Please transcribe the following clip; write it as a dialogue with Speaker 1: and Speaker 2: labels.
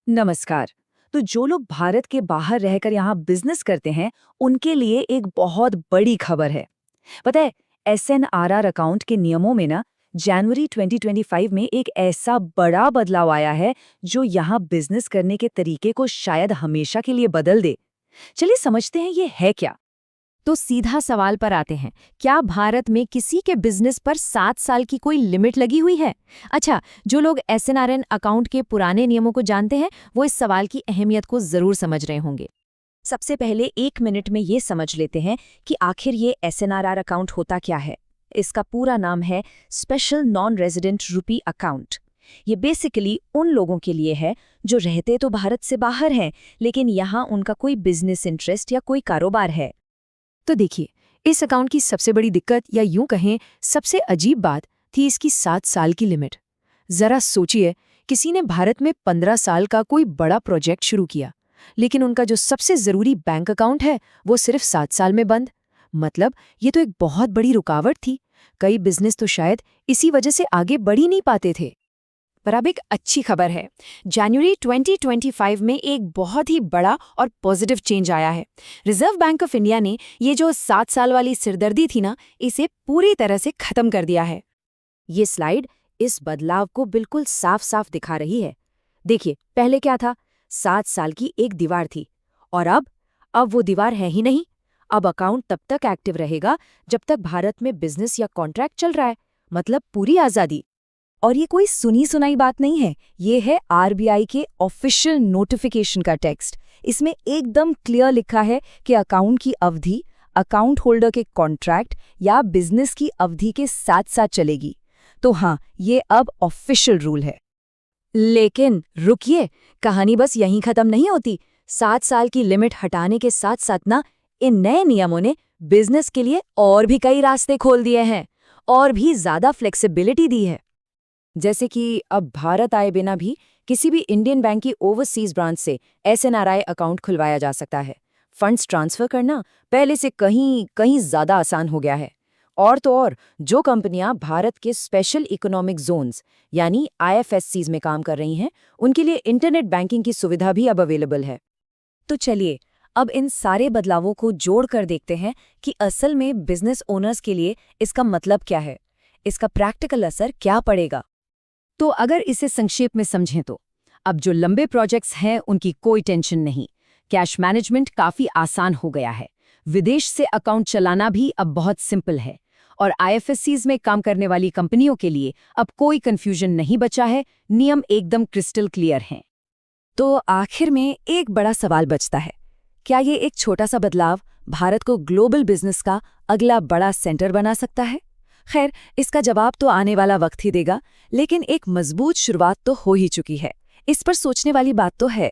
Speaker 1: नमस्कार। तो जो लोग भारत के बाहर रहकर यहाँ बिजनेस करते हैं, उनके लिए एक बहुत बड़ी खबर है। पता है, एसएनआरआर अकाउंट के नियमों में ना जनवरी 2025 में एक ऐसा बड़ा बदलाव आया है जो यहाँ बिजनेस करने के तरीके को शायद हमेशा के लिए बदल दे। चलिए समझते हैं ये है क्या।
Speaker 2: तो सीधा सवाल पर आते हैं, क्या भारत में किसी के बिजनेस पर 7 साल की कोई लिमिट लगी हुई है? अच्छा, जो लोग एसएनआरएन अकाउंट के पुराने नियमों को जानते हैं, वो इस सवाल की अहमियत को जरूर समझ रहे होंगे।
Speaker 1: सबसे पहले 1 मिनट में ये समझ लेते हैं कि आखिर ये एसएनआरआर अकाउंट होता क्या है। इसका पूरा नाम है स्पेशल नॉन रेजिडेंट रूपी अकाउंट। ये बेसिकली उन लोगों के लिए है जो रहते तो भारत से बाहर हैं, लेकिन यहाँ उनका कोई बिजनेस इंटरेस्ट या कोई कारोबार है।
Speaker 2: तो देखिए, इस अकाउंट की सबसे बड़ी दिक्कत या यूं कहें सबसे अजीब बात थी इसकी 7 साल की लिमिट। जरा सोचिए, किसी ने भारत में 15 साल का कोई बड़ा प्रोजेक्ट शुरू किया, लेकिन उनका जो सबसे जरूरी बैंक अकाउंट है वो सिर्फ 7 साल में बंद। मतलब ये तो एक बहुत बड़ी रुकावट थी। कई बिजनेस तो शायद इसी वजह से आगे बढ़ ही नहीं पाते थे। पर अब एक अच्छी खबर है। जनवरी 2025 में एक बहुत ही बड़ा और पॉजिटिव चेंज आया है। रिजर्व बैंक ऑफ इंडिया ने ये जो 7 साल वाली सिरदर्दी थी ना, इसे पूरी तरह से खत्म कर दिया है। ये स्लाइड इस बदलाव को बिल्कुल साफ साफ दिखा रही है। देखिए, पहले क्या था, 7 साल की एक दीवार थी, और अब वो दीवार है ही नहीं। अब अकाउंट तब तक एक्टिव रहेगा जब तक भारत में बिजनेस या कॉन्ट्रैक्ट चल रहा है, मतलब पूरी आज़ादी। और ये कोई सुनी सुनाई बात नहीं है, ये है आरबीआई के ऑफिशियल नोटिफिकेशन का टेक्स्ट। इसमें एकदम क्लियर लिखा है कि अकाउंट की अवधि अकाउंट होल्डर के कॉन्ट्रैक्ट या बिजनेस की अवधि के साथ साथ चलेगी। तो हाँ, ये अब ऑफिशियल रूल है। लेकिन रुकिए, कहानी बस यहीं खत्म नहीं होती। 7 साल की लिमिट हटाने के साथ साथ ना, इन नए नियमों ने बिजनेस के लिए और भी कई रास्ते खोल दिए हैं और भी ज्यादा फ्लेक्सिबिलिटी दी है। जैसे कि अब भारत आए बिना भी किसी भी इंडियन बैंक की ओवरसीज ब्रांच से एसएनआरआई अकाउंट खुलवाया जा सकता है। फंड्स ट्रांसफर करना पहले से कहीं कहीं ज्यादा आसान हो गया है। और तो और, जो कंपनियां भारत के स्पेशल इकोनॉमिक जोन्स यानी आईएफएससीज में काम कर रही हैं, उनके लिए इंटरनेट बैंकिंग की सुविधा भी अब अवेलेबल है। तो चलिए, अब इन सारे बदलावों को जोड़कर देखते हैं कि असल में बिजनेस ओनर्स के लिए इसका मतलब क्या है, इसका प्रैक्टिकल असर क्या पड़ेगा। तो अगर इसे संक्षेप में समझें तो अब जो लंबे प्रोजेक्ट्स हैं उनकी कोई टेंशन नहीं। कैश मैनेजमेंट काफ़ी आसान हो गया है। विदेश से अकाउंट चलाना भी अब बहुत सिंपल है। और आईएफएससीज में काम करने वाली कंपनियों के लिए अब कोई कन्फ्यूजन नहीं बचा है। नियम एकदम क्रिस्टल क्लियर हैं। तो आखिर में एक बड़ा सवाल बचता है, क्या ये एक छोटा सा बदलाव भारत को ग्लोबल बिजनेस का अगला बड़ा सेंटर बना सकता है? खैर, इसका जवाब तो आने वाला वक्त ही देगा, लेकिन एक मजबूत शुरुआत तो हो ही चुकी है। इस पर सोचने वाली बात तो है।